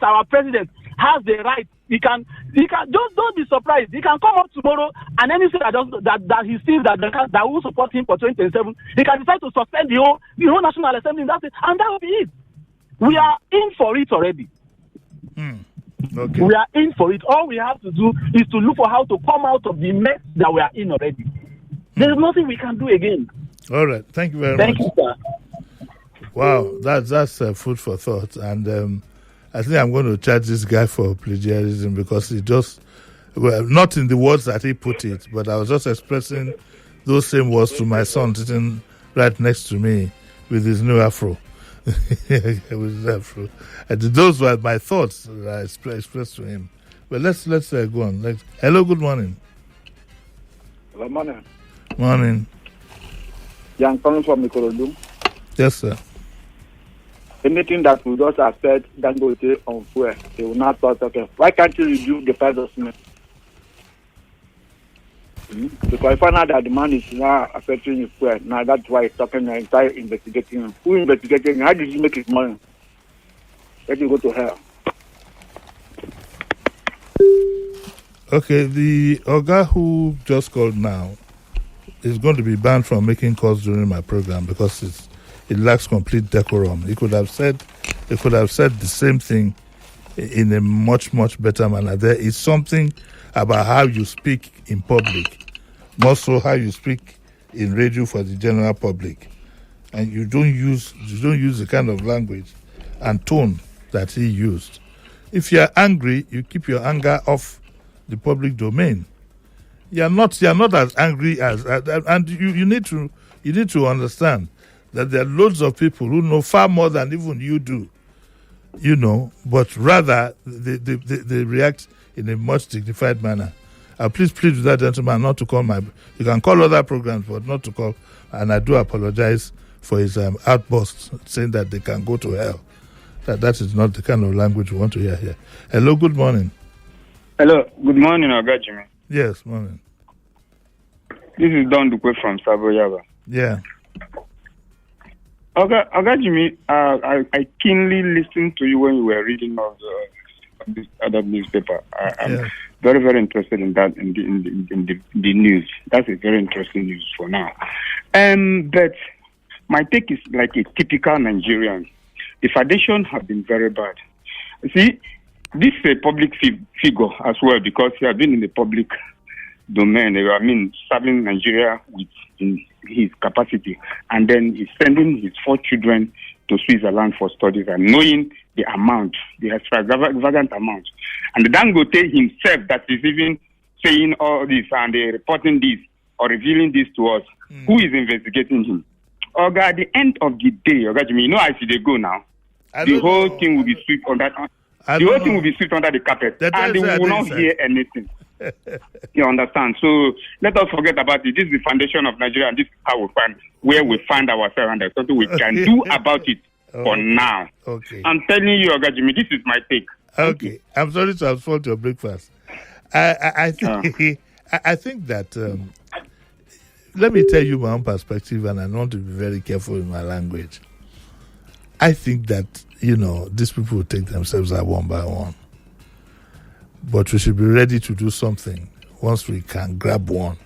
our president has the right. He can just don't be surprised. He can come up tomorrow and anything that he sees that will support him for 2027, he can decide to suspend the whole National Assembly. That's it, and that will be it. We are in for it already. Okay. We are in for it. All we have to do is to look for how to come out of the mess that we are in already. There is nothing we can do again. All right. Thank you very much. Thank you, sir. Wow, that's food for thought. And I think I'm going to charge this guy for plagiarism because he just, well, not in the words that he put it, but I was just expressing those same words to my son sitting right next to me with his new afro. With his afro. And those were my thoughts that I expressed to him. But let's go on. Hello, good morning. Good morning. Morning. Young coming from Ikorodu. Yes, sir. Anything that will just affect Dangote on fuel, they will not start talking. Why can't you reduce the price of cement? Because I found out that the man is now affecting his fuel. Now that's why he's talking and investigating him. Who investigating him? How did he make his money? Let him go to hell. Okay, the Oga who just called now is going to be banned from making calls during my program because it lacks complete decorum. He could have said the same thing in a much, much better manner. There is something about how you speak in public, more so how you speak in radio for the general public, and you don't use the kind of language and tone that he used. If you are angry, you keep your anger off the public domain. You are not as angry as and you need to understand that there are loads of people who know far more than even you do, but rather they react in a much dignified manner. Please plead with that gentleman not to call you can call other programs, but not to call, and I do apologize for his outbursts saying that they can go to hell. That is not the kind of language we want to hear here. Hello, good morning. Hello, good morning, Oga Jimmy. Yes, morning. This is Don Dukwe from Saboyaba. Yeah. Oga Jimmy, I keenly listened to you when you were reading of this other newspaper. I'm very, very interested in that, in the news. That's a very interesting news for now. But my take is like a typical Nigerian. The foundation has been very bad. See, this is a public figure as well because he has been in the public domain. I mean, serving Nigeria in his capacity, and then he's sending his 4 children to Switzerland for studies, and knowing the amount, the extravagant amount, and the Dangote himself that is even saying all this and reporting this or revealing this to us. Who is investigating him? Oga, at the end of the day, Oga Jimmy, I see they go now. The whole thing will be swept under. The whole thing will be swept under the carpet, and we will not hear anything. You understand? So let us forget about it. This is the foundation of Nigeria, and this is how we find ourselves, and there's something we can do about it for now. Okay. I'm telling you, Oga Jimmy, this is my take. Okay. I'm sorry to have spoiled your breakfast. I think that let me tell you my own perspective, and I want to be very careful in my language. I think that, these people will take themselves out one by one. But we should be ready to do something once we can grab one.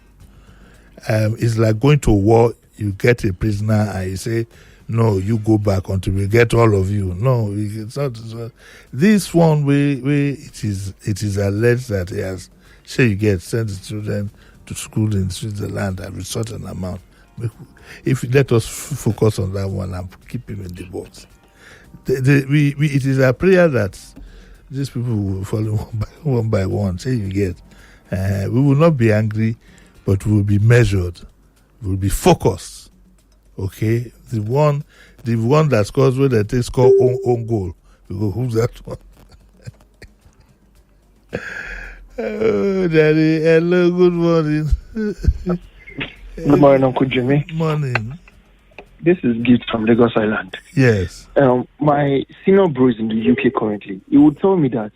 It's like going to war. You get a prisoner and you say, no, you go back until we get all of you. No, it's not. This one way it is alleged that he has, you get sent the children to school in Switzerland at a certain amount. If you let us focus on that one and keep him in the box. It is a prayer that these people will follow one by one. You get. We will not be angry, but we will be measured. We will be focused. Okay? The one that scores when they score own goal. We go, who's that one? Oh, Daddy. Hello, good morning. Good morning, Uncle Jimmy. Morning. This is Gift from Lagos Island. Yes. My senior bro is in the UK currently. He would tell me that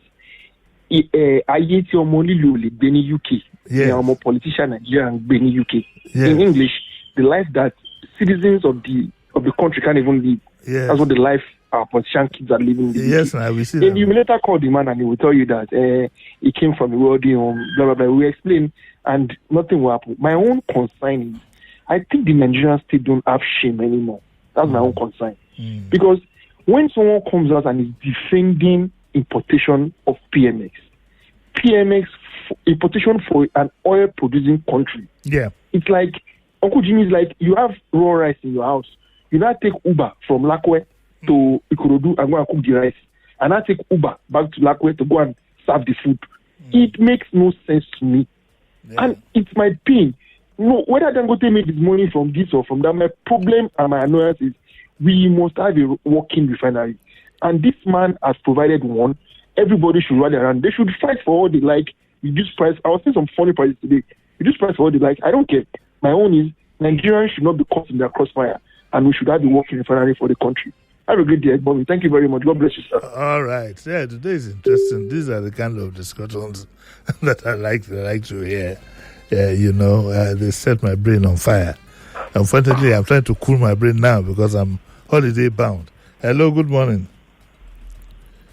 I your money Beni UK. Yeah. I'm a politician Nigeria and Beni UK. Yeah. In English, the life that citizens of the country can't even live. Yes. That's what the life our politician kids are living. Yes, I will see that. You later call the man and he will tell you that he came from a wealthy home, blah blah blah. We explain and nothing will happen. My own concern is I think the Nigerian state don't have shame anymore. That's my own concern. Because when someone comes out and is defending importation of PMX importation for an oil producing country. Yeah. It's like Uncle Jimmy is like you have raw rice in your house. You now take Uber from Lakwe to Ikorodu and go and cook the rice. And I take Uber back to Lakwe to go and serve the food. It makes no sense to me. Yeah. And it's my pain. No, whether Dangote made his money from this or from that, my problem and my annoyance is we must have a working refinery. And this man has provided one. Everybody should rally around. They should fight for all they like. Reduce price. I was saying some funny prices today. Reduce price for all they like. I don't care. My own is Nigerians should not be caught in their crossfire. And we should have a working refinery for the country. Have a great day, Bobby. Thank you very much. God bless you, sir. All right. Yeah, today is interesting. These are the kind of discussions that I like to hear. They set my brain on fire. Unfortunately, I'm trying to cool my brain now because I'm holiday bound. Hello, good morning.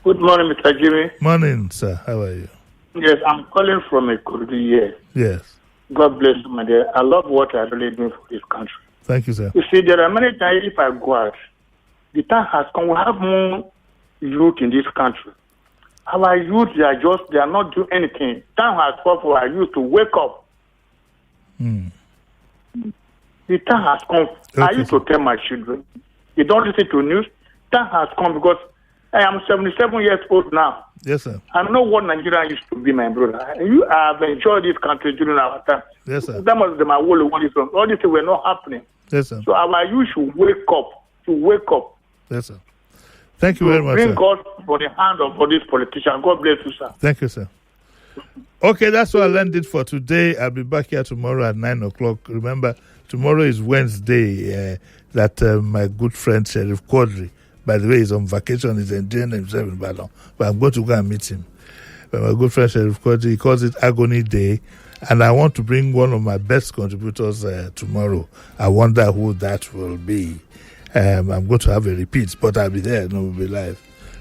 Good morning, Mr. Jimmy. Morning, sir. How are you? Yes, I'm calling from Ikorodu here. Yes. God bless you, my dear. I love what I really do for this country. Thank you, sir. You see, there are many times if I go out, the time has come. We have more youth in this country. Our youth, they are not doing anything. Time has come for our youth to wake up. The time has come. Okay, I used to tell my children, you don't listen to news. Time has come because I am 77 years old now. Yes, sir. I know what Nigeria used to be, my brother. You have enjoyed this country during our time. Yes, sir. That was my whole world. All these things were not happening. Yes, sir. So our youth should wake up. Yes, sir. Thank you very much, bring sir. God for the hand of this politician. God bless you, sir. Thank you, sir. Okay, that's what I'll end it for today. I'll be back here tomorrow at 9 o'clock. Remember, tomorrow is Wednesday. My good friend Sheriff Quadri, by the way, he's on vacation. He's enjoying himself in Badon. But I'm going to go and meet him. But my good friend Sheriff Quadri, he calls it Agony Day. And I want to bring one of my best contributors tomorrow. I wonder who that will be. I'm going to have a repeat, but I'll be there. No, we'll be live.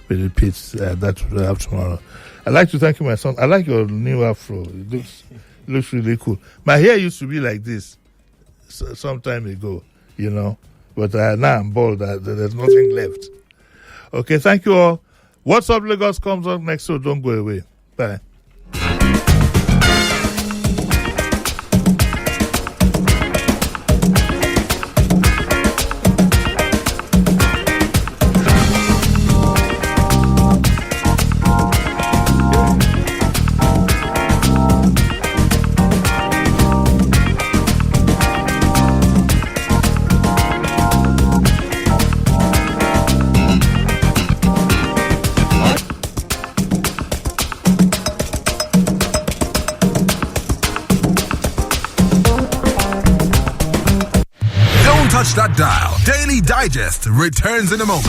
We repeat that we'll have tomorrow. I'd like to thank you, my son. I like your new afro. It looks really cool. My hair used to be like this some time ago, But now I'm bald. There's nothing left. Okay, thank you all. What's Up Lagos comes up next, so don't go away. Bye. Touch that dial. Daily Digest returns in a moment.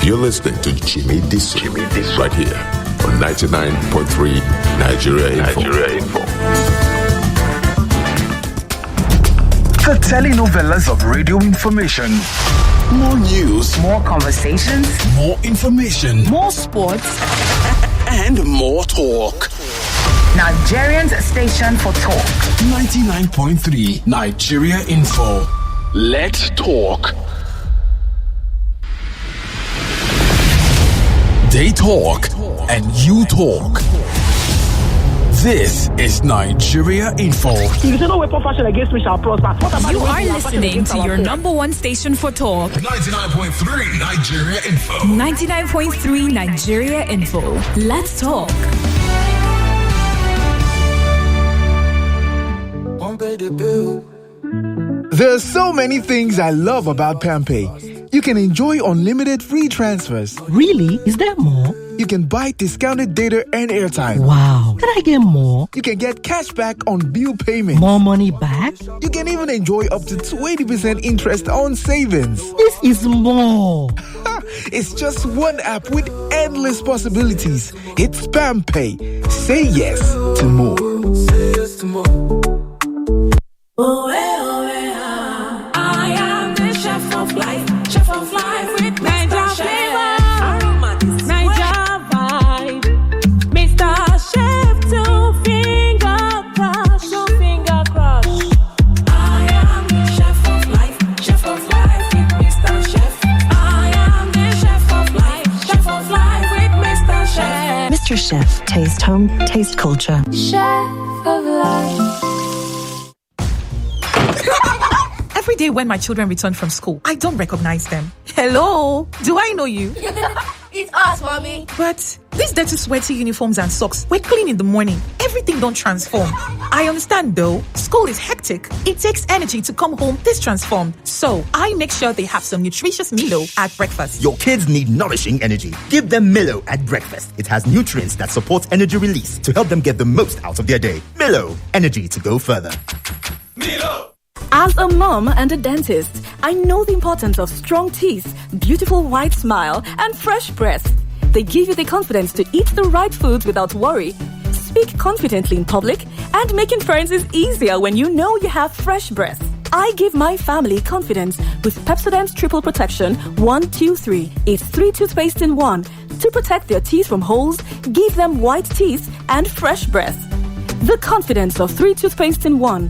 You're listening to Jimi Disu right here on 99.3 Nigeria Info. The telenovelas of radio information. More news. More conversations. More information. More sports. And more talk. Nigerians station for talk. 99.3 Nigeria Info. Let's talk. They talk and you talk. This is Nigeria Info. You say no weapon fashion against me shall prosper. You are listening to your number one station for talk. 99.3 Nigeria Info. 99.3 Nigeria Info. Let's talk. There are so many things I love about PamPay. You can enjoy unlimited free transfers. Really? Is there more? You can buy discounted data and airtime. Wow. Can I get more? You can get cash back on bill payments. More money back? You can even enjoy up to 20% interest on savings. This is more. It's just one app with endless possibilities. It's PamPay. Say yes to more. Say yes to more. I am the chef of life with Mr. Chef. Niger vibe, Mr. Chef, two finger crush. I am the chef of life with Mr. Chef. I am the chef of life with Mr. Chef. Mr. Chef, taste home, taste culture. Chef of life. Every day when my children return from school, I don't recognize them. Hello, do I know you? It's us, mommy. But these dirty, sweaty uniforms and socks were clean in the morning. Everything don't transform. I understand though, school is hectic. It takes energy to come home this transformed. So I make sure they have some nutritious Milo at breakfast. Your kids need nourishing energy. Give them Milo at breakfast. It has nutrients that support energy release to help them get the most out of their day. Milo, energy to go further. Milo! As a mom and a dentist, I know the importance of strong teeth, beautiful white smile, and fresh breath. They give you the confidence to eat the right foods without worry, speak confidently in public, and making friends is easier when you know you have fresh breath. I give my family confidence with Pepsodent Triple Protection 1, 2, 3. It's 3 toothpaste in 1 to protect their teeth from holes, give them white teeth, and fresh breath. The confidence of 3 toothpaste in 1.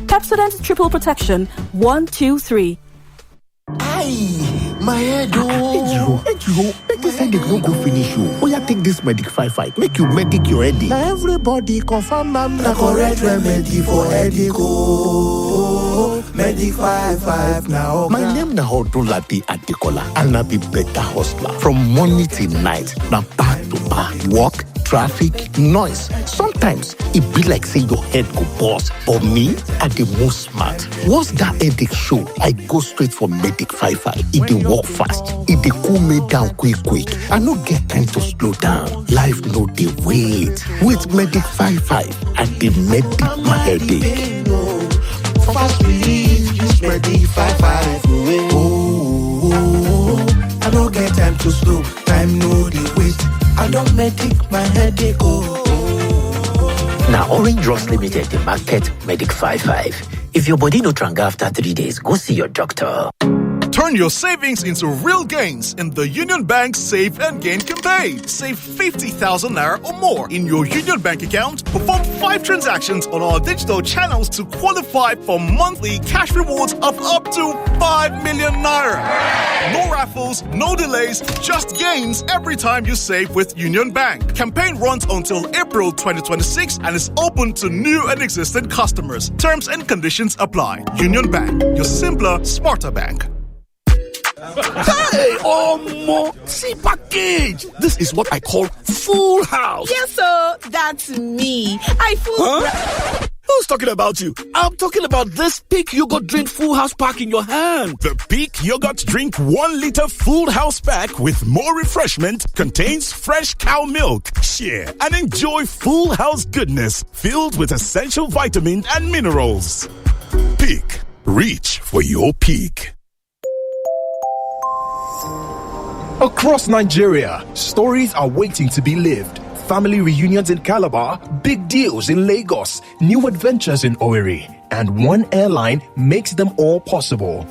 Pepsodent Triple Protection 1, 2, 3. Aye, my head oh. Make this headache no go finish you. Oh yeah, take this Medic 55. Make you medic your headache. Now everybody confirm I'm the correct remedy for headache oh. Medic 55 now. My name na Hodulabi Adekola and I be better hustler. From morning till night, now back to back. Work, traffic, noise. Sometimes it be like say your head go bust. But me, I the most smart. Once that headache show, I go straight for Medic 55. It dey work fast. It dey cool me down quick. I no get time to slow down. Life no dey wait. With Medic 55, I dey medic my headache. Fast relief, use Medic 55. Oh, I don't get time to slow. Time no dey waste. I don't medic my headache. Now, Orange Drugs Limited, the market Medic 55. If your body no tranga after 3 days, go see your doctor. Turn your savings into real gains in the Union Bank Save and Gain campaign. Save 50,000 naira or more in your Union Bank account. Perform 5 transactions on our digital channels to qualify for monthly cash rewards of up to 5 million naira. No raffles, no delays, just gains every time you save with Union Bank. Campaign runs until April 2026 and is open to new and existing customers. Terms and conditions apply. Union Bank, your simpler, smarter bank. Hey, Omo! See package! This is what I call full house. Yes, sir. That's me. Huh? Who's talking about you? I'm talking about this Peak Yogurt Drink Full House pack in your hand. The Peak Yogurt Drink 1 liter Full House pack with more refreshment contains fresh cow milk. Share and enjoy full house goodness filled with essential vitamins and minerals. Peak. Reach for your peak. Across Nigeria, stories are waiting to be lived. family reunions in Calabar, big deals in Lagos, new adventures in Owerri, and one airline makes them all possible.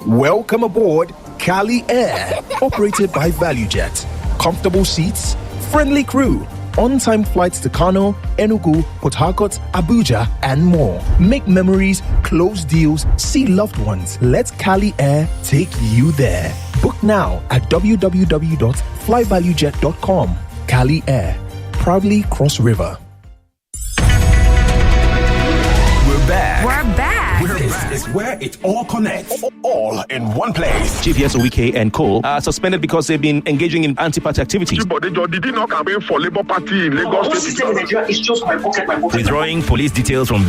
Welcome aboard Cali Air, operated by ValueJet. Comfortable seats, friendly crew, on-time flights to Kano, Enugu, Port Harcourt, Abuja, and more. Make memories, close deals, see loved ones. Let Cali Air take you there. Book now at www.flyvaluejet.com. Cali Air, proudly cross river. We're back. We're back. This is where it all connects. All in one place. GVS Owike and Co. are suspended because they've been engaging in anti-party activities. Did he not campaign for Labour Party in Lagos State? Withdrawing police details from